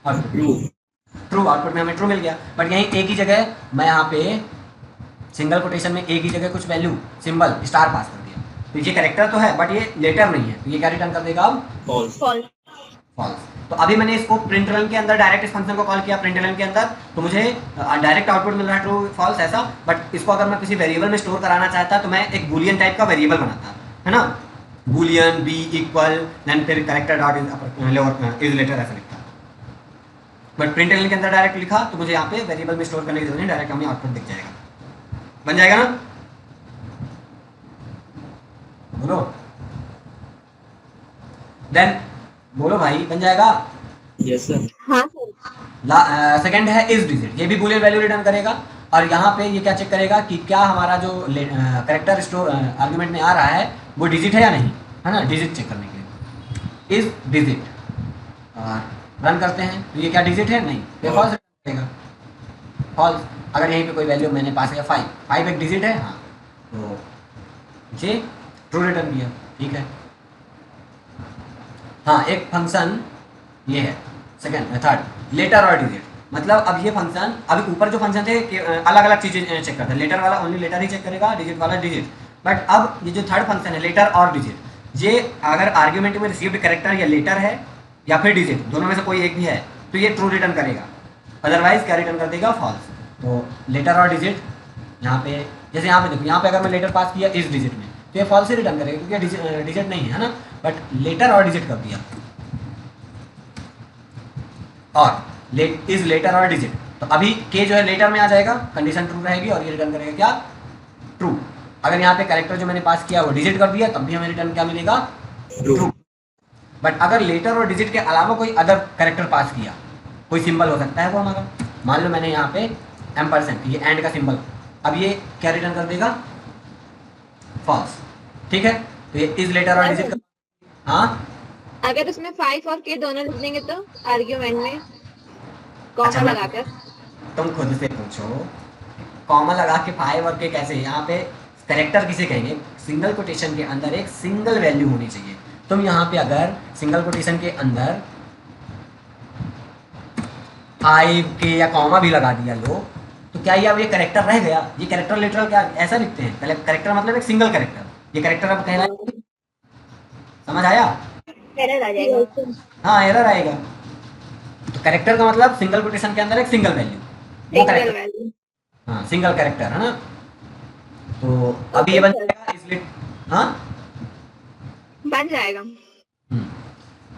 और ट्रू आउटपुट में हमें ट्रू मिल गया। बट यहीं एक ही जगह मैं यहाँ पे सिंगल कोटेशन में एक ही जगह कुछ वैल्यू सिंबल स्टार पास कर दिया, तो ये करेक्टर तो है बट ये लेटर नहीं है, तो ये क्या रिटर्न कर देगा अब, फॉल्स। फॉल्स। फॉल्स। तो अभी मैंने इसको प्रिंटलन के अंदर डायरेक्ट इस फंक्शन को कॉल किया प्रिंटलन के अंदर, तो मुझे डायरेक्ट आउटपुट मिल रहा है ट्रू फॉल्स ऐसा। बट इसको अगर मैं किसी वेरिएबल में स्टोर कराना चाहता तो मैं एक बूलियन टाइप का वेरिएबल बनाता, है ना, बूलियन बी इक्वल देन फिर करेक्टर डॉट इज लेटर ऐसा लिखता। बट प्रिंटलन के अंदर डायरेक्ट लिखा तो मुझे यहाँ पे वेरिएबल में स्टोर करने की जरूरत नहीं, डायरेक्ट हमें आउटपुट दिख जाएगा, बन जाएगा ना। बोलो देन, बोलो भाई, बन जाएगा। Yes sir. हाँ सर। सेकंड है इज डिजिट, ये भी बूलियन वैल्यू रिटर्न करेगा, और यहाँ पे ये क्या चेक करेगा कि क्या हमारा जो करेक्टर स्टोर आर्गुमेंट में आ रहा है वो डिजिट है या नहीं, है ना, डिजिट चेक करने के लिए इज डिजिट। और रन करते हैं तो ये क्या डिजिट है, नहीं, ये फॉल्स रिटर्न करेगा, फॉल्स। अगर यहीं पे कोई वैल्यू मैंने पास किया 5 एक डिजिट है, हाँ, तो ये ट्रू रिटर्न किया। ठीक है, हाँ, एक फंक्शन ये है सेकंड थर्ड लेटर और डिजिट, मतलब अब ये फंक्शन, अभी ऊपर जो फंक्शन थे अलग अलग चीज़ें चेक करता है, लेटर वाला ओनली लेटर ही चेक करेगा, डिजिट वाला डिजिट। बट अब ये जो थर्ड फंक्शन है लेटर और डिजिट, ये अगर आर्ग्यूमेंट में रिसीव्ड कैरेक्टर या लेटर है या फिर डिजिट, दोनों में से कोई एक भी है, तो ये ट्रू रिटर्न करेगा, अदरवाइज क्या रिटर्न कर देगा, फॉल्स। तो लेटर और डिजिट, यहाँ पे जैसे यहाँ पे देखो, यहाँ पे अगर मैं लेटर पास किया इस डिजिट में तो ये फॉल्स ही रिटर्न करेगा क्योंकि डिजिट नहीं है ना, बट लेटर और डिजिट कर दिया, और इज लेटर और डिजिट, तो अभी के जो है लेटर में आ जाएगा, कंडीशन ट्रू रहेगी और ये रिटर्न करेगा क्या, ट्रू। अगर यहाँ पे कैरेक्टर जो मैंने पास किया वो डिजिट कर दिया तब भी हमें रिटर्न क्या मिलेगा, ट्रू। बट अगर लेटर और डिजिट के अलावा कोई अदर कैरेक्टर पास किया, कोई सिंबल हो सकता है वो हमारा, मान लो मैंने यहाँ पे एम्परसेंट, ये एंड का सिंबल, अब ये क्या रिटर्न कर देगा, फॉल्स। ठीक है, तो ये इज लेटर और डिजिट का, हाँ, अगर उसमें 5 और k दोनों लिख देंगे तो आर्ग्यूमेंट में कॉमा अच्छा, लगाकर, तुम खुद से पूछो कॉमा लगा के 5 और के कैसे, यहाँ पे करेक्टर किसे कहेंगे, सिंगल कोटेशन के अंदर एक सिंगल वैल्यू होनी चाहिए। तुम यहाँ पे अगर सिंगल कोटेशन के अंदर 5 के या कॉमा भी लगा दिया लो, तो क्या ये अब ये करेक्टर रह गया, ये करेक्टर लिटरल क्या ऐसा लिखते हैं, करेक्टर मतलब एक सिंगल करेक्टर, ये करेक्टर अब कहना, समझ आया, एरर आ जाएगा। हाँ एरर आएगा। तो करेक्टर का मतलब सिंगल कोटेशन के अंदर एक सिंगल वैल्यू, वो सिंगल करेक्टर, वैल्यू। हाँ, सिंगल कैरेक्टर है ना। तो अभी ये बन जाएगा इसलिए, हाँ, बन जाएगा।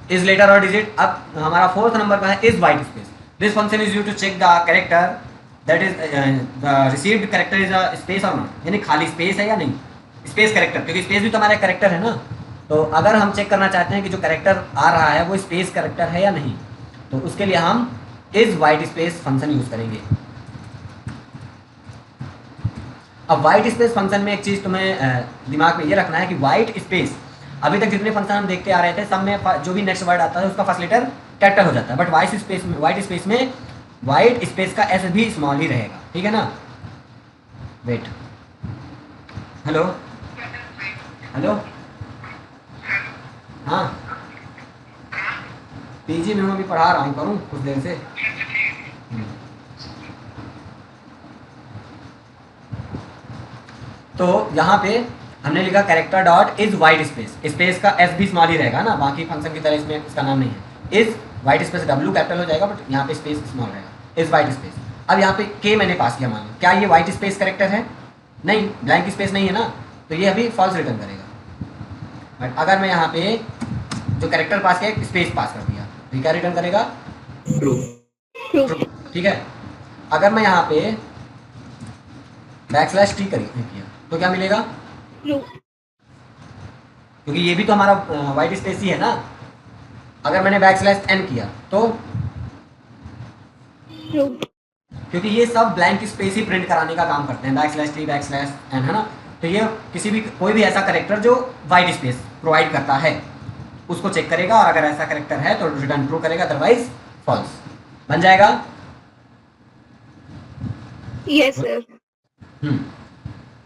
इज लेटर और डिजिट। अब हमारा फोर्थ नंबर का है is white space. This function is used to check the character that is the received character is a space और नॉट, यानी खाली स्पेस है या नहीं, स्पेस कैरेक्टर, क्योंकि स्पेस भी तो हमारा कैरेक्टर है ना। तो अगर हम चेक करना चाहते हैं कि जो कैरेक्टर आ रहा है वो स्पेस कैरेक्टर है या नहीं, तो उसके लिए हम is white space function use करेंगे। अब वाइट स्पेस फंक्शन में एक चीज़ तुम्हें दिमाग में ये रखना है कि वाइट स्पेस, अभी तक जितने फंक्शन हम देखते आ रहे थे सब में जो भी नेक्स्ट वर्ड आता है उसका फर्स्ट लेटर कैपिटल हो जाता है, बट वाइट स्पेस में वाइट स्पेस का एस भी स्मॉल ही रहेगा, ठीक है ना। वेट, हेलो हेलो, हाँ पीजी में हूँ, अभी पढ़ा रहा हूँ, करूँ कुछ देर से। तो यहाँ पे हमने लिखा character dot is white space, space का एस भी स्मॉल ही रहेगा ना, बाकी फंक्शन की तरह इसमें इसका नाम नहीं है। Is white space W capital हो जाएगा, बट यहाँ पे स्पेस स्मॉल रहेगा, इज वाइट स्पेस। अब यहाँ पे के मैंने पास किया, मान लो क्या ये वाइट स्पेस कैरेक्टर है? नहीं, ब्लैंक स्पेस नहीं है ना, तो ये अभी फॉल्स रिटर्न करेगा। बट अगर मैं यहाँ पे जो कैरेक्टर पास किया स्पेस पास कर दिया तो ये क्या रिटर्न करेगा? ट्रू। ठीक है। अगर मैं यहाँ पे बैकस्लैश टी किया तो क्या मिलेगा? ट्रू। क्योंकि ये भी तो हमारा वाइट स्पेस ही है ना। अगर मैंने बैकस्लैश एन किया तो ट्रू। क्योंकि ये सब ब्लैंक स्पेस ही प्रिंट कराने का काम करते हैं, बैकस्लैश टी बैकस्लैश एन, है ना। तो ये किसी भी कोई भी ऐसा कैरेक्टर जो वाइट स्पेस प्रोवाइड करता है उसको चेक करेगा, और अगर ऐसा कैरेक्टर है तो रिटर्न ट्रू करेगा, अदरवाइज फॉल्स बन जाएगा। Yes sir.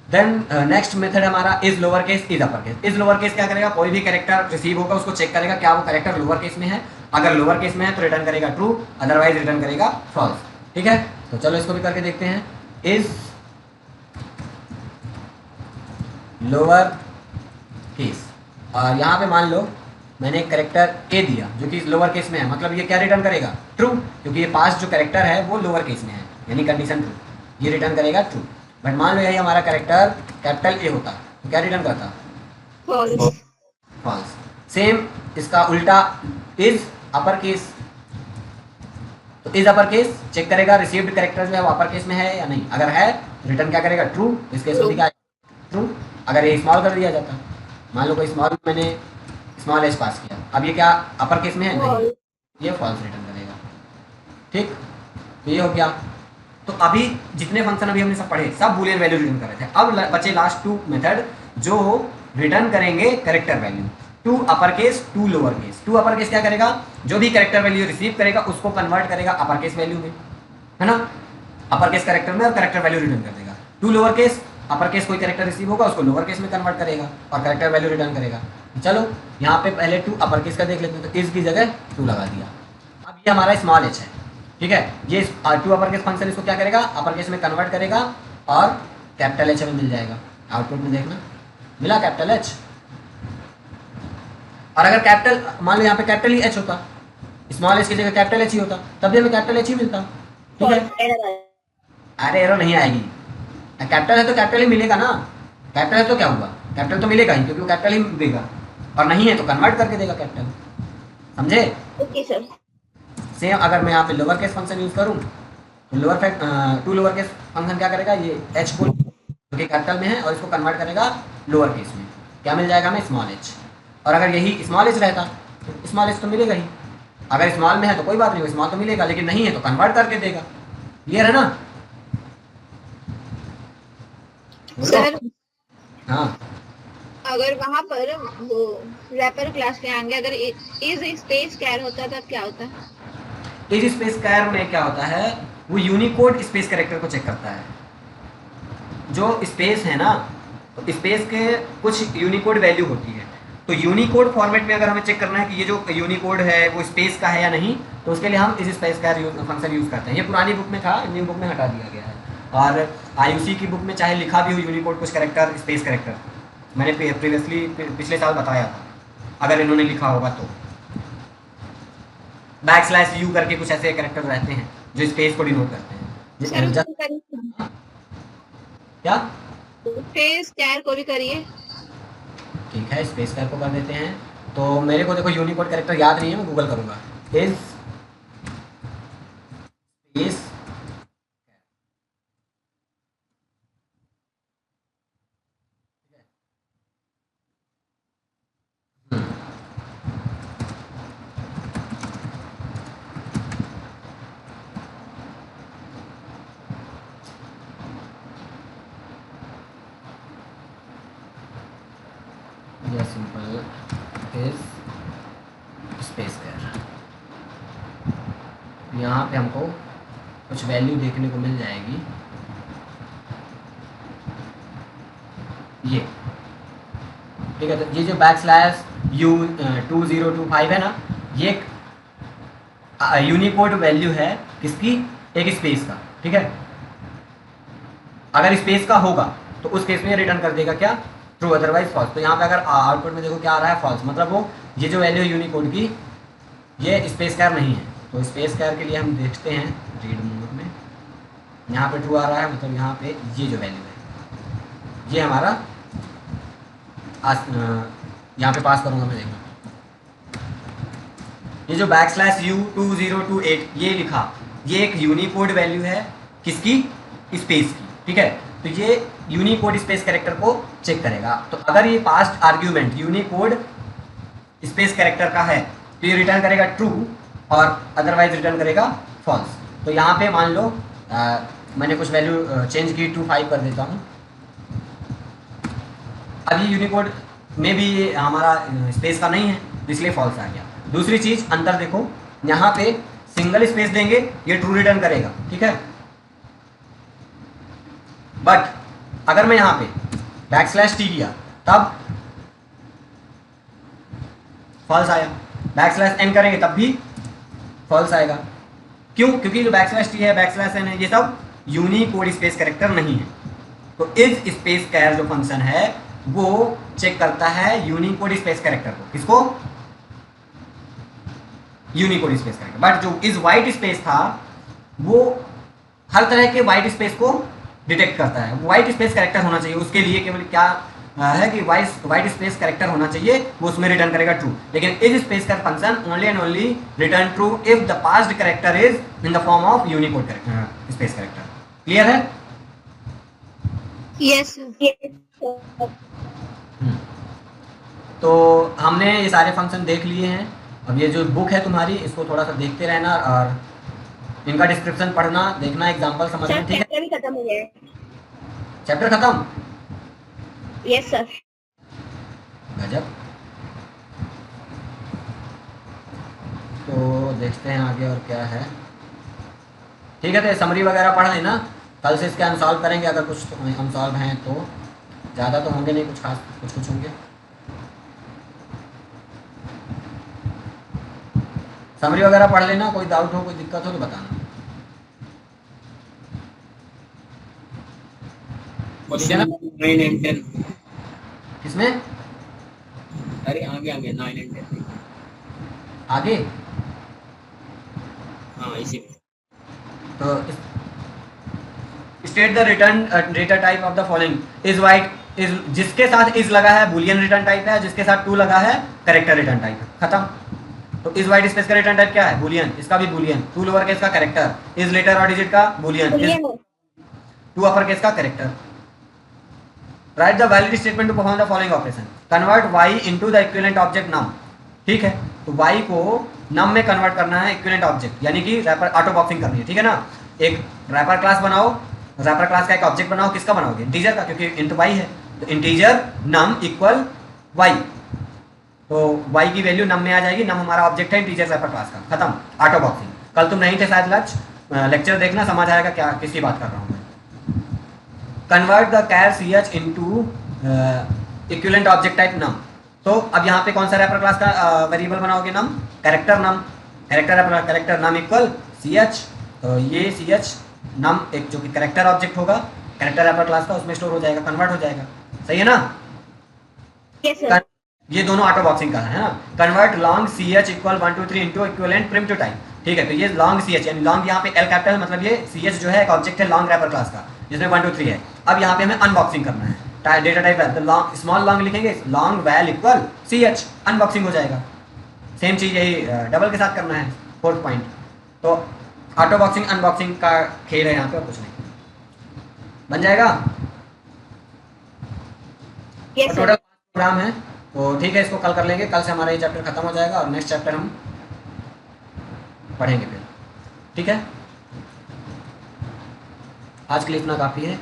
Then next method हमारा is lower case is upper case. Is lower case क्या करेगा? कोई भी कैरेक्टर रिसीव होगा उसको चेक करेगा क्या वो कैरेक्टर लोअर केस में है, अगर लोअर केस में है तो रिटर्न करेगा ट्रू, अदरवाइज रिटर्न करेगा फॉल्स, ठीक है। तो चलो इसको भी करके देखते हैं। इज लोअर केस, और यहाँ पे मान लो मैंने एक कैरेक्टर ए दिया जो कि लोअर केस में है, मतलब ये क्या रिटर्न करेगा? ट्रू, क्योंकि ये पास जो कैरेक्टर है वो लोअर केस में है, यानी कंडीशन ट्रू, ये रिटर्न करेगा ट्रू। बट मान लो यही हमारा कैरेक्टर कैपिटल ए होता तो क्या रिटर्न करता? फॉल्स। फॉल्स। सेम इसका उल्टा इज अपर केस, तो इज अपर केस चेक करेगा रिसीव्ड कैरेक्टर जो है वो अपर केस में है या नहीं, अगर है रिटर्न क्या करेगा? ट्रू। इस केस में क्या? ट्रू। अगर ये स्मॉल कर दिया जाता, मान लो कोई स्मॉल मैंने स्मॉल एच पास किया, अब ये क्या अपर केस में है? नहीं, ये फॉल्स रिटर्न करेगा, ठीक। तो ये हो गया। तो अभी जितने फंक्शन अभी हमने सब पढ़े सब बूलियन वैल्यू रिटर्न कर रहे थे। अब बचे लास्ट टू मेथड जो रिटर्न करेंगे character value, to upper case to lower case. To upper case क्या करेगा? जो भी कैरेक्टर वैल्यू रिसीव करेगा उसको कन्वर्ट करेगा अपर केस वैल्यू में, है ना, अपर केस कैरेक्टर में, और कैरेक्टर वैल्यू रिटर्न कर देगा। To lower case, upper case कोई कैरेक्टर रिसीव होगा उसको लोअर केस में कन्वर्ट करेगा और कैरेक्टर वैल्यू रिटर्न करेगा। चलो यहाँ पे पहले टू अपर केस का देख लेते हैं, तो इस की जगह टू लगा दिया। अब ये हमारा स्मॉल एच है, ठीक है। ये टू अपर केस फंक्शन इसको क्या करेगा? अपर केस में कन्वर्ट करेगा और कैपिटल एच में मिल जाएगा। आउटपुट में देखना मिला कैपिटल एच, और अगर कैपिटल मान लो यहाँ पे कैपिटल ही एच होता, स्मॉल एच की जगह कैपिटल एच ही होता, तब भी हमें कैपिटल एच ही मिलता, ठीक है। अरे एरर नहीं आएगी, कैपिटल है तो कैपिटल ही मिलेगा ना, कैपिटल है तो क्या हुआ? कैपिटल तो मिलेगा ही, क्योंकि वो कैपिटल ही देगा, और नहीं है तो कन्वर्ट करके देगा कैपिटल, समझे? Okay sir. सेम अगर मैं यहाँ पे लोअर केस फंक्शन यूज करूँ तो टू लोअर केस फंक्शन क्या करेगा? ये एच को जो कि कैपिटल में है और इसको कन्वर्ट करेगा लोअर केस में, क्या मिल जाएगा हमें? Small H. और अगर यही स्मॉल एच रहता तो स्मॉल एच तो मिलेगा ही, अगर स्मॉल में है तो कोई बात नहीं, स्मॉल तो मिलेगा, लेकिन नहीं है तो कन्वर्ट करके देगा। क्लियर है ना? सर हाँ, अगर वहाँ पर वो रैपर क्लास के आगे अगर इज स्पेस कैर होता तो क्या होता? इज स्पेस कैर में क्या होता है? वो यूनिकोड स्पेस कैरेक्टर को चेक करता है। जो स्पेस है ना, तो स्पेस के कुछ यूनिकोड वैल्यू होती है, तो यूनिकोड फॉर्मेट में अगर हमें चेक करना है कि ये जो यूनिकोड है वो स्पेस का है या नहीं, तो उसके लिए हम इस स्पेस कैर फंक्शन यूज़ करते हैं। ये पुरानी बुक में था, न्यू बुक में हटा दिया गया है, और आईयूसी की बुक में चाहे लिखा भी हो यूनिकोड कुछ कैरेक्टर स्पेस कैरेक्टर, मैंने प्रीवियसली पिछले साल बताया था, अगर इन्होंने लिखा होगा तो। बैकस्लैश यू करके कुछ ऐसे कैरेक्टर रहते हैं जो स्पेस को डिनोट करते हैं। क्या? स्पेस कैर को भी करिए। ठीक है, स्पेस कैर को कर देते हैं। तो मेरे को देखो यूनिकोड कैरेक्टर याद नहीं है, मैं गूगल करूंगा। इज स्पेस या सिंपल इज स्पेस कैर। यहाँ पे हमको कुछ वैल्यू देखने को मिल जाएगी, ये ठीक है। तो ये जो /U2025 है ना, ये यूनिकोड वैल्यू है किसकी, एक स्पेस का, ठीक है। अगर स्पेस का होगा तो उस केस में रिटर्न कर देगा क्या, ट्रू, अदरवाइज फॉल्स। तो यहाँ पे अगर आउटपुट में देखो क्या आ रहा है, फॉल्स, मतलब वो ये जो वैल्यू है यूनिकोड की ये स्पेस कैर नहीं है। तो स्पेस कैर के लिए हम देखते हैं रीड मोड में, यहाँ पे ट्रू आ रहा है, मतलब यहाँ पे ये जो वैल्यू है ये हमारा यहाँ पे पास करूँगा मैं, देखना ये जो /U2028 ये लिखा, ये एक यूनिकोड वैल्यू है किसकी, स्पेस की, ठीक है। तो ये यूनिकोड स्पेस कैरेक्टर को चेक करेगा। तो अगर ये past argument Unicode space character का है तो ये रिटर्न करेगा ट्रू और अदरवाइज रिटर्न करेगा फॉल्स। तो यहाँ पे मान लो मैंने कुछ वैल्यू चेंज की, 25 कर देता हूँ। अब ये यूनिकोड में भी ये हमारा स्पेस का नहीं है इसलिए फॉल्स आ गया। दूसरी चीज़ अंदर देखो, यहाँ पे सिंगल स्पेस देंगे ये ट्रू रिटर्न करेगा, ठीक है। बट अगर मैं यहाँ पे /t किया तब फॉल्स आया, /n करेंगे तब भी फॉल्स आएगा। क्यों? क्योंकि जो /t है /n है ये सब यूनिकोड स्पेस कैरेक्टर नहीं है। तो इस स्पेस कैर जो फंक्शन है वो चेक करता है यूनिकोड स्पेस कैरेक्टर को, किसको, यूनिकोड स्पेस कैरेक्टर। बट जो इस वाइट स्पेस था वो हर तरह के वाइट स्पेस को डिटेक्ट करता है। वाइट स्पेस कैरेक्टर होना चाहिए, उसके लिए केवल क्या है कि वाइट स्पेस कैरेक्टर होना चाहिए, वो उसमें रिटर्न करेगा ट्रू। लेकिन इस स्पेस का function only and only return true if the passed character is in the form of Unicode character space character. Clear है? यस। तो हमने ये सारे फंक्शन देख लिए हैं। अब ये जो बुक है तुम्हारी इसको थोड़ा सा देखते रहना और इनका डिस्क्रिप्शन पढ़ना, देखना, एग्जांपल समझना, ठीक है। चैप्टर भी खत्म हो गया है। चैप्टर खत्म? Yes sir. गजब। तो देखते हैं आगे और क्या है। ठीक है, तो समरी वगैरह पढ़ लेना, कल से इसके अनसॉल्व करेंगे। अगर कुछ अनसॉल्व हैं तो ज़्यादा तो होंगे नहीं, कुछ खास कुछ होंगे। समरी वगैरह पढ़ लेना, कोई डाउट हो कोई दिक्कत हो तो बताना। Question 9 and 10। किसमें? अरे आगे 9 and 10 आगे? हाँ इसी में। तो state the return data type of the following is white is, जिसके साथ इज लगा है बुलियन रिटर्न टाइप है, जिसके साथ टू लगा है करेक्टर रिटर्न टाइप है। खत्म। तो इज वाइट स्पेस का रिटर्न टाइप क्या है? बुलियन, इसका भी बुलियन। टू लोअर केस का करेक्टर, इज लेटर और डिजिट का बुलियन, टू अपर केस का character. Write the valid statement to perform the following operation, convert Y into the equivalent object num. ठीक है, तो वाई को नम में कन्वर्ट करना है, इक्विवेलेंट ऑब्जेक्ट यानी कि रैपर ऑटो बॉक्सिंग करनी है। ठीक है ना, एक रैपर क्लास बनाओ, रैपर क्लास का एक ऑब्जेक्ट बनाओ, किसका बनाओगे? इंटीजर का, क्योंकि इंटू वाई है। तो इंटीजर नम इक्वल वाई, तो y की वैल्यू नम में आ जाएगी। नम हमारा ऑब्जेक्ट है इंटीजर रैपर क्लास का। खत्म, ऑटो बॉक्सिंग। कल तुम नहीं थे शायद, लेक्चर देखना, समझ आएगा क्या किसकी बात कर रहा हूँ मैं। Convert the char C H into equivalent object type num. तो अब यहाँ पे कौन सा रैपर क्लास का वेरिएबल बनाओगे? Num, character num, character num equal C H. तो ये सी एच नम एक जो कि कैरेक्टर ऑब्जेक्ट होगा, कैरेक्टर रैपर क्लास का, उसमें स्टोर हो जाएगा, कन्वर्ट हो जाएगा। सही है ना? Yes sir. ये दोनों ऑटो बॉक्सिंग का है ना। Convert long C H equal 1 2 3 into equivalent primitive type. ठीक है, तो ये लॉन्ग सी एच यानी लॉन्ग यहाँ पे एल कैपिटल, मतलब ये सी एच जो है एक ऑब्जेक्ट है लॉन्ग रैपर क्लास का जिसमें 1 2 3 है। अब यहाँ पे हमें अनबॉक्सिंग करना है, डेटा टाइप है तो लॉन्ग स्मॉल लॉन्ग लिखेंगे, long val equal C H, unboxing हो जाएगा। सेम चीज़ यही डबल के साथ करना है, फोर्थ पॉइंट। तो ऑटो बॉक्सिंग अनबॉक्सिंग का खेल है यहाँ पे, और कुछ नहीं। बन जाएगा? Yes total sir. प्रोग्राम है। तो ठीक है, इसको कल कर लेंगे। कल से हमारा ये चैप्टर खत्म हो जाएगा और नेक्स्ट चैप्टर हम पढ़ेंगे फिर। ठीक है, आज के लिए इतना काफ़ी है।